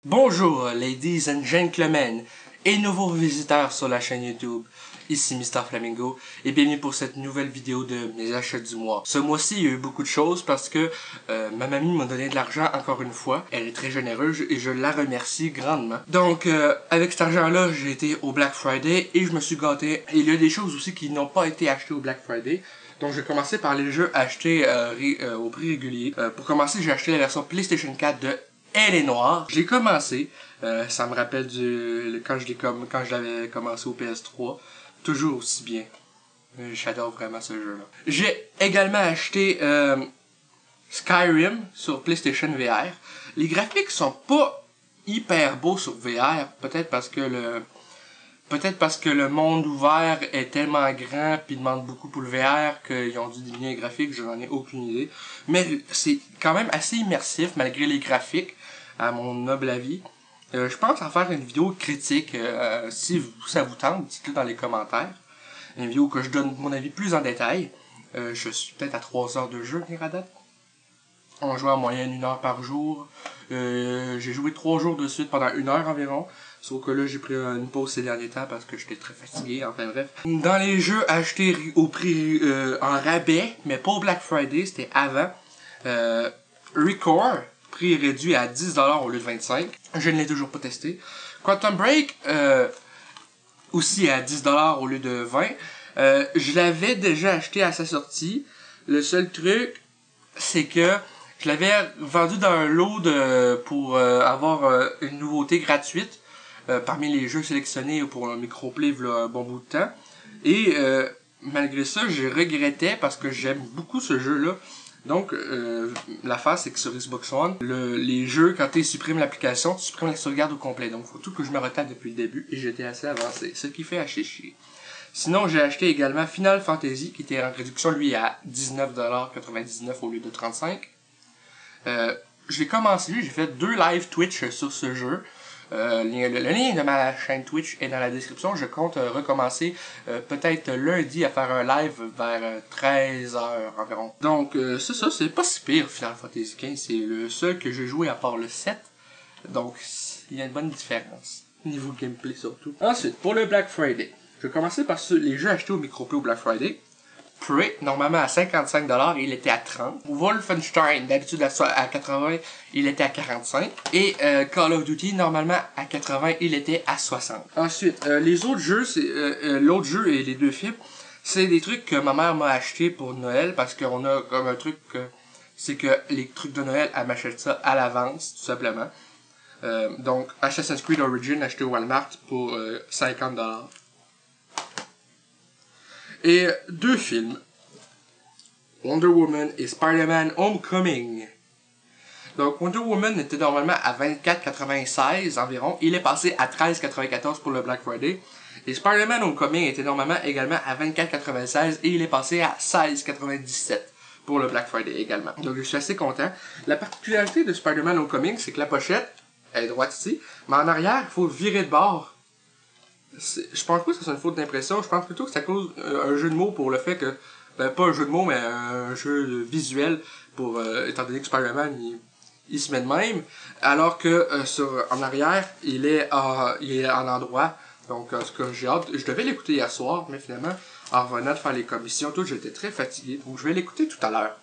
Bonjour ladies and gentlemen et nouveaux visiteurs sur la chaîne YouTube, ici Mr Flamingo et bienvenue pour cette nouvelle vidéo de mes achats du mois. Ce mois-ci il y a eu beaucoup de choses parce que ma mamie m'a donné de l'argent encore une fois, elle est très généreuse et je la remercie grandement. Donc avec cet argent là j'ai été au Black Friday et je me suis gâté. Et il y a des choses aussi qui n'ont pas été achetées au Black Friday. Donc je vais commencer par les jeux achetés au prix régulier. Pour commencer j'ai acheté la version PlayStation 4 de Elle est noire. J'ai commencé, ça me rappelle quand je l'avais commencé au PS3, toujours aussi bien. J'adore vraiment ce jeu-là. J'ai également acheté Skyrim sur PlayStation VR. Les graphiques sont pas hyper beaux sur VR, peut-être parce que le monde ouvert est tellement grand puis demande beaucoup pour le VR qu'ils ont dû diminuer les graphiques, je n'en ai aucune idée. Mais c'est quand même assez immersif malgré les graphiques, à mon noble avis. Je pense en faire une vidéo critique, si ça vous tente, dites-le dans les commentaires. Une vidéo que je donne mon avis plus en détail. Je suis peut-être à 3 heures de jeu, à date. On joue en moyenne 1 heure par jour. J'ai joué 3 jours de suite pendant 1 heure environ. Sauf que là, j'ai pris une pause ces derniers temps parce que j'étais très fatigué, enfin bref. Dans les jeux achetés au prix en rabais, mais pas au Black Friday, c'était avant, Recore, prix réduit à 10$ au lieu de 25$. Je ne l'ai toujours pas testé. Quantum Break, aussi à 10$ au lieu de 20$. Je l'avais déjà acheté à sa sortie. Le seul truc, c'est que je l'avais vendu dans un lot pour avoir une nouveauté gratuite. Parmi les jeux sélectionnés pour un microplay il y a un bon bout de temps. Et malgré ça, je regrettais parce que j'aime beaucoup ce jeu-là. Donc, l'affaire, c'est que sur Xbox One, les jeux, quand tu supprimes l'application, tu supprimes la sauvegarde au complet. Donc, il faut tout que je me retape depuis le début et j'étais assez avancé, ce qui fait assez chier. Sinon, j'ai acheté également Final Fantasy, qui était en réduction, lui, à 19$ au lieu de 35$. J'ai commencé, j'ai fait 2 live Twitch sur ce jeu. Le lien de ma chaîne Twitch est dans la description. Je compte recommencer peut-être lundi à faire un live vers 13h environ. Donc c'est ça, c'est pas si pire Final Fantasy XV. C'est le seul que j'ai joué à part le 7. Donc il y a une bonne différence. Niveau gameplay surtout. Ensuite, pour le Black Friday, je vais commencer par les jeux achetés au microplay au Black Friday. Prey, normalement à 55$, il était à 30$. Wolfenstein, d'habitude à 80$, il était à 45$. Et Call of Duty, normalement à 80$, il était à 60$. Ensuite, les autres jeux, l'autre jeu et les 2 films, c'est des trucs que ma mère m'a acheté pour Noël, parce qu'on a comme un truc, c'est que les trucs de Noël, elle m'achète ça à l'avance, tout simplement. Donc, Assassin's Creed Origins, acheté au Walmart pour 50$. Et 2 films, Wonder Woman et Spider-Man Homecoming. Donc Wonder Woman était normalement à 24,96$ environ. Il est passé à 13,94$ pour le Black Friday. Et Spider-Man Homecoming était normalement également à 24,96$ et il est passé à 16,97$ pour le Black Friday également. Donc je suis assez content. La particularité de Spider-Man Homecoming, c'est que la pochette est droite ici, mais en arrière, il faut virer de bord. Je pense pas que c'est une faute d'impression, je pense plutôt que c'est à cause un jeu de mots pour le fait que, pas un jeu de mots, mais un jeu visuel pour, étant donné que Spider-Man, il se met de même, alors que en arrière, il est en endroit, donc en tout cas j'ai hâte, je devais l'écouter hier soir, mais finalement, en revenant de faire les commissions, j'étais très fatigué, donc je vais l'écouter tout à l'heure.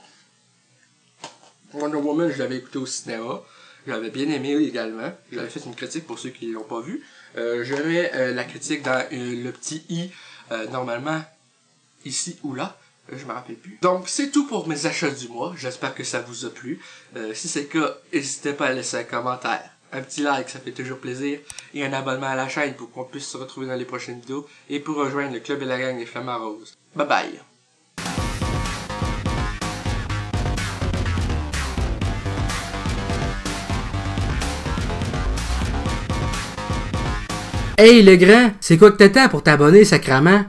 Wonder Woman, je l'avais écouté au cinéma. J'avais bien aimé également. J'avais fait une critique pour ceux qui l'ont pas vu. J'aurais la critique dans le petit i, normalement, ici ou là. Je me rappelle plus. Donc, c'est tout pour mes achats du mois. J'espère que ça vous a plu. Si c'est le cas, n'hésitez pas à laisser un commentaire. Un petit like, ça fait toujours plaisir. Et un abonnement à la chaîne pour qu'on puisse se retrouver dans les prochaines vidéos. Et pour rejoindre le club et la gang des Flamants Roses. Bye bye! Hey le grand, c'est quoi que t'attends pour t'abonner, sacrament?